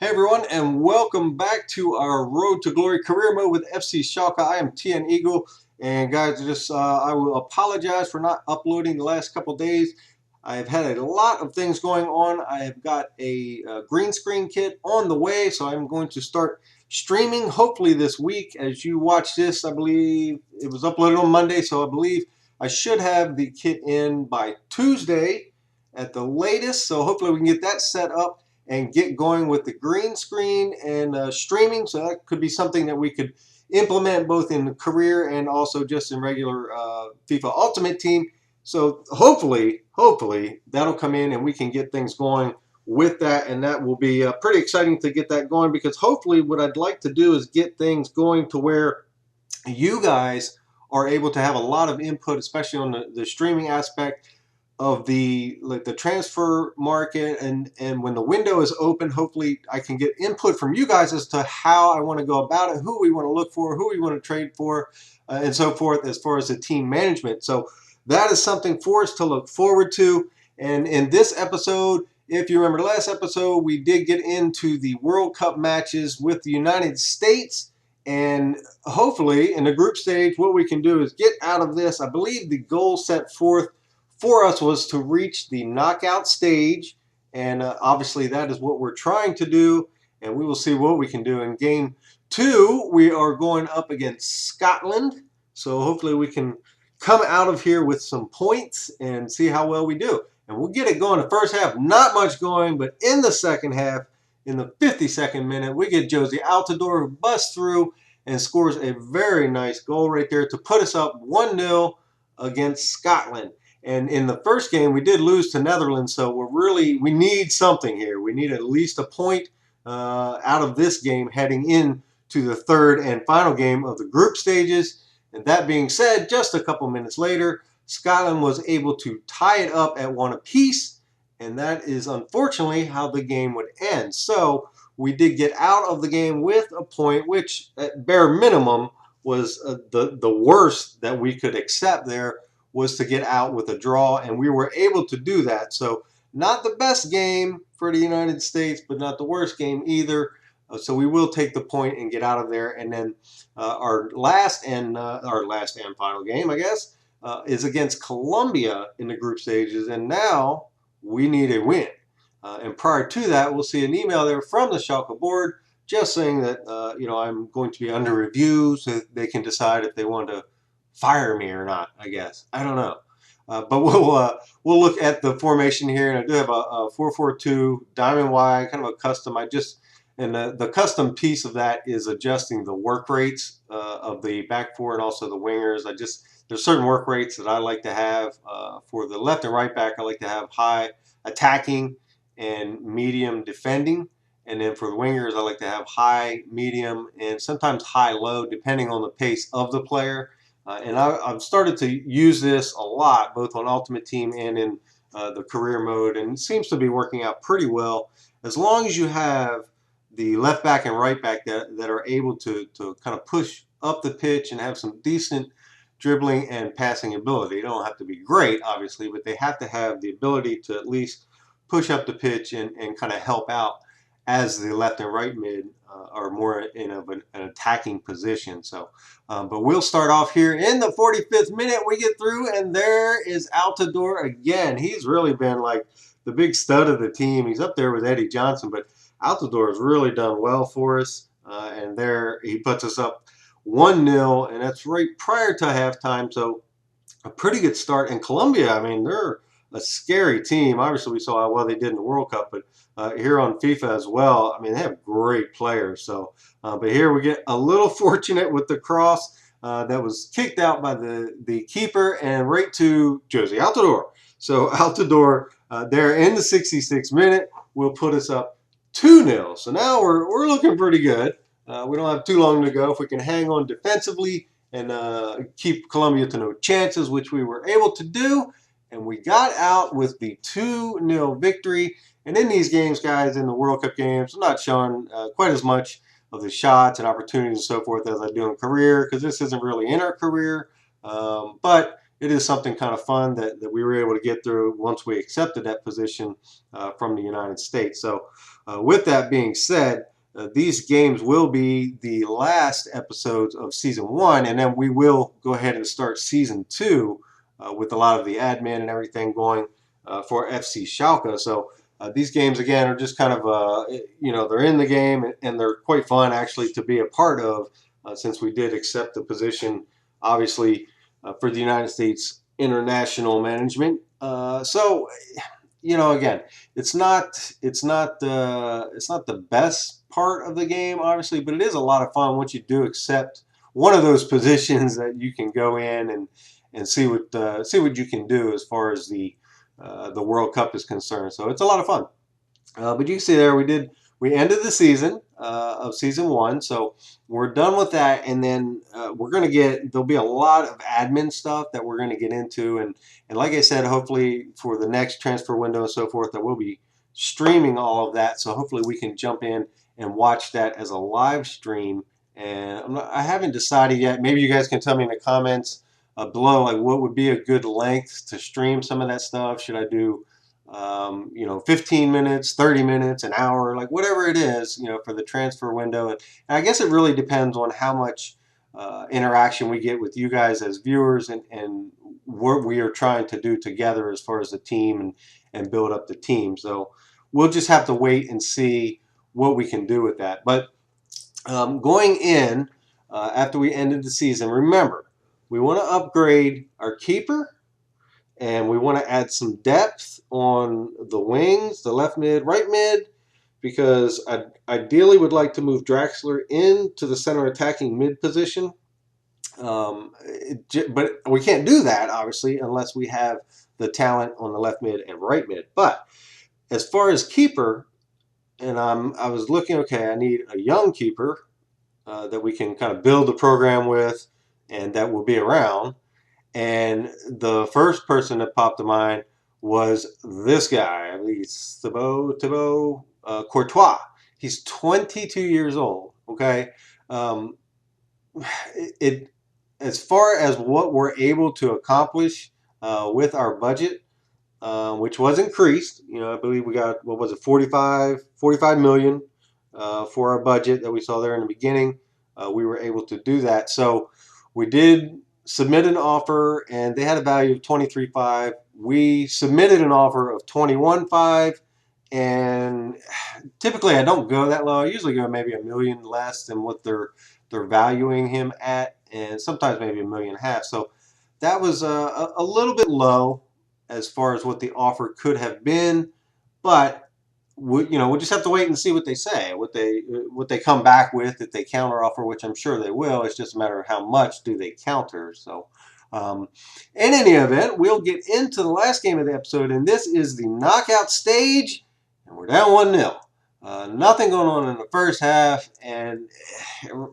Hey everyone, and welcome back to our Road to Glory career mode with FC Schalke. I am TN Eagle, and guys, I will apologize for not uploading the last couple days. I have had a lot of things going on. I have got a green screen kit on the way, so I'm going to start streaming hopefully this week. As you watch this, I believe it was uploaded on Monday, so I believe I should have the kit in by Tuesday at the latest. So hopefully we can get that set up and get going with the green screen and streaming. So that could be something that we could implement both in the career and also just in regular FIFA Ultimate Team. So hopefully that'll come in and we can get things going with that, and that will be pretty exciting to get that going, because hopefully what I'd like to do is get things going to where you guys are able to have a lot of input, especially on the streaming aspect of the transfer market, and when the window is open, hopefully I can get input from you guys as to how I want to go about it, who we want to look for, who we want to trade for, and so forth, as far as the team management. So that is something for us to look forward to. And in this episode, if you remember the last episode, we did get into the World Cup matches with the United States. And hopefully in the group stage, what we can do is get out of this. I believe the goal set forth for us was to reach the knockout stage, and obviously that is what we're trying to do, and we will see what we can do. In game 2, we are going up against Scotland, so hopefully we can come out of here with some points and see how well we do. And we'll get it going. The first half, not much going, but in the second half, in the 52nd minute, we get Josie Altidore, who busts through and scores a very nice goal right there to put us up 1-0 against Scotland. And in the first game, we did lose to Netherlands, so we need something here. We need at least a point out of this game heading in to the third and final game of the group stages. And that being said, just a couple minutes later, Scotland was able to tie it up at 1 apiece, and that is unfortunately how the game would end. So we did get out of the game with a point, which at bare minimum was the worst that we could accept there, was to get out with a draw, and we were able to do that. So not the best game for the United States, but not the worst game either. So we will take the point and get out of there. And then our last and final game, I guess, is against Colombia in the group stages, and now we need a win. And prior to that, we'll see an email there from the Schalke board just saying that I'm going to be under review, so they can decide if they want to fire me or not, I guess. I don't know. But we'll look at the formation here, and I do have a 4-4-2 diamond wide, kind of a custom. And the custom piece of that is adjusting the work rates of the back four and also the wingers. There's certain work rates that I like to have. For the left and right back, I like to have high attacking and medium defending. And then for the wingers, I like to have high, medium, and sometimes high-low, depending on the pace of the player. And I've started to use this a lot, both on Ultimate Team and in the career mode, and it seems to be working out pretty well. As long as you have the left back and right back that are able to kind of push up the pitch and have some decent dribbling and passing ability. They don't have to be great, obviously, but they have to have the ability to at least push up the pitch and kind of help out as the left and right mid are more in an attacking position. So, but we'll start off here in the 45th minute. We get through, and there is Altidore again. He's really been like the big stud of the team. He's up there with Eddie Johnson, but Altidore has really done well for us. And there he puts us up 1-0, and that's right prior to halftime. So a pretty good start. And Colombia, I mean, they're a scary team. Obviously, we saw how well they did in the World Cup, but here on FIFA as well, I mean, they have great players. So, but here we get a little fortunate with the cross that was kicked out by the keeper and right to Josie Altidore. So Altidore there in the 66th minute will put us up 2-0. So now we're looking pretty good. We don't have too long to go. If we can hang on defensively and keep Colombia to no chances, which we were able to do, and we got out with the 2-0 victory. And in these games, guys, in the World Cup games, I'm not showing quite as much of the shots and opportunities and so forth as I do in career, because this isn't really in our career. But it is something kind of fun that we were able to get through once we accepted that position from the United States. So with that being said, these games will be the last episodes of season 1, and then we will go ahead and start season 2 with a lot of the admin and everything going for FC Schalke. So these games, again, are just kind of, they're in the game, and they're quite fun, actually, to be a part of, since we did accept the position, obviously, for the United States international management. So, again, it's not the best part of the game, obviously, but it is a lot of fun once you do accept one of those positions that you can go in and see what you can do as far as the World Cup is concerned. So it's a lot of fun. But you can see there we ended the season of season 1, so we're done with that, and then there'll be a lot of admin stuff that we're going to get into, and like I said, hopefully for the next transfer window and so forth, that we'll be streaming all of that, so hopefully we can jump in and watch that as a live stream. And I haven't decided yet. Maybe you guys can tell me in the comments below, like, what would be a good length to stream some of that stuff. Should I do 15 minutes, 30 minutes, an hour, like whatever it is, for the transfer window. And I guess it really depends on how much interaction we get with you guys as viewers, and what we are trying to do together as far as the team and build up the team. So we'll just have to wait and see what we can do with that. But going in, after we ended the season, remember, we want to upgrade our keeper, and we want to add some depth on the wings, the left mid, right mid, because I ideally would like to move Draxler into the center attacking mid position. But we can't do that, obviously, unless we have the talent on the left mid and right mid. But as far as keeper, and I was looking, okay, I need a young keeper that we can kind of build the program with and that will be around. And the first person that popped to mind was this guy, I believe Thibaut Courtois. He's 22 years old. Okay, as far as what we're able to accomplish with our budget, which was increased. I believe we got, what was it, 45 million for our budget that we saw there in the beginning. We were able to do that. So we did submit an offer, and they had a value of 23.5. We submitted an offer of 21.5, and typically I don't go that low. I usually go maybe $1 million less than what they're valuing him at, and sometimes maybe $1.5 million. So that was a little bit low as far as what the offer could have been, but we'll just have to wait and see what they say, what they come back with, if they counter offer, which I'm sure they will. It's just a matter of how much do they counter. So in any event, we'll get into the last game of the episode, and this is the knockout stage, and we're down 1-0. Nothing going on in the first half, and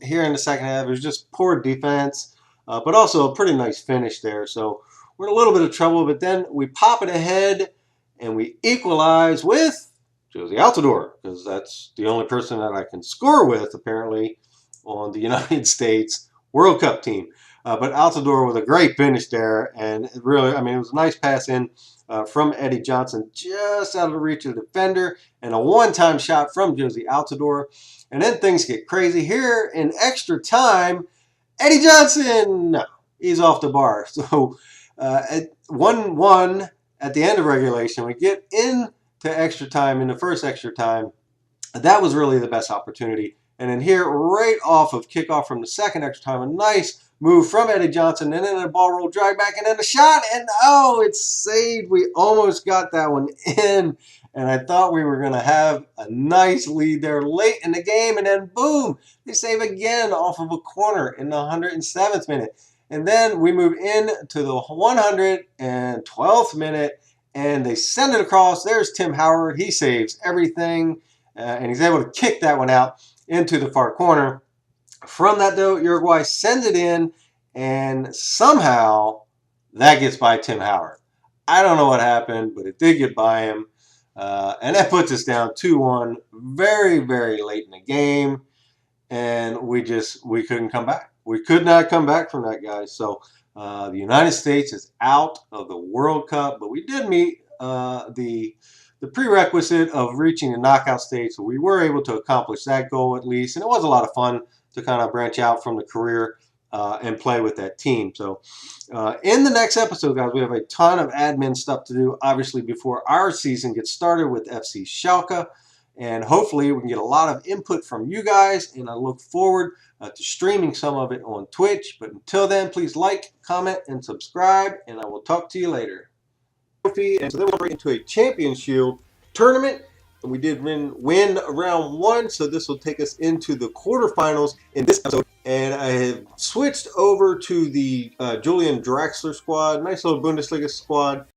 here in the second half, it was just poor defense, but also a pretty nice finish there. So we're in a little bit of trouble, but then we pop it ahead, and we equalize with Josie Altidore, because that's the only person that I can score with, apparently, on the United States World Cup team. But Altidore with a great finish there, and it really, it was a nice pass in from Eddie Johnson, just out of the reach of the defender, and a one-time shot from Josie Altidore. And then things get crazy. Here in extra time, Eddie Johnson, no, he's off the bar. So at 1-1 at the end of regulation, we get in to extra time, in the first extra time. That was really the best opportunity. And then here, right off of kickoff from the second extra time, a nice move from Eddie Johnson, and then a ball roll, drag back, and then a shot, and oh, it's saved. We almost got that one in, and I thought we were going to have a nice lead there late in the game, and then boom, they save again off of a corner in the 107th minute. And then we move in to the 112th minute, and they send it across. There's Tim Howard. He saves everything, and he's able to kick that one out into the far corner. From that, though, Uruguay sends it in, and somehow that gets by Tim Howard. I don't know what happened, but it did get by him, and that puts us down 2-1 very, very late in the game, and we couldn't come back. We could not come back from that, guys. So The United States is out of the World Cup, but we did meet the prerequisite of reaching the knockout stage, so we were able to accomplish that goal at least, and it was a lot of fun to kind of branch out from the career and play with that team. So in the next episode, guys, we have a ton of admin stuff to do, obviously, before our season gets started with FC Schalke. And hopefully we can get a lot of input from you guys, and I look forward to streaming some of it on Twitch. But until then, please like, comment, and subscribe, and I will talk to you later. And so then we'll bring into a Champion Shield tournament, and we did win round 1, so this will take us into the quarterfinals in this episode. And I have switched over to the Julian Draxler squad, nice little Bundesliga squad.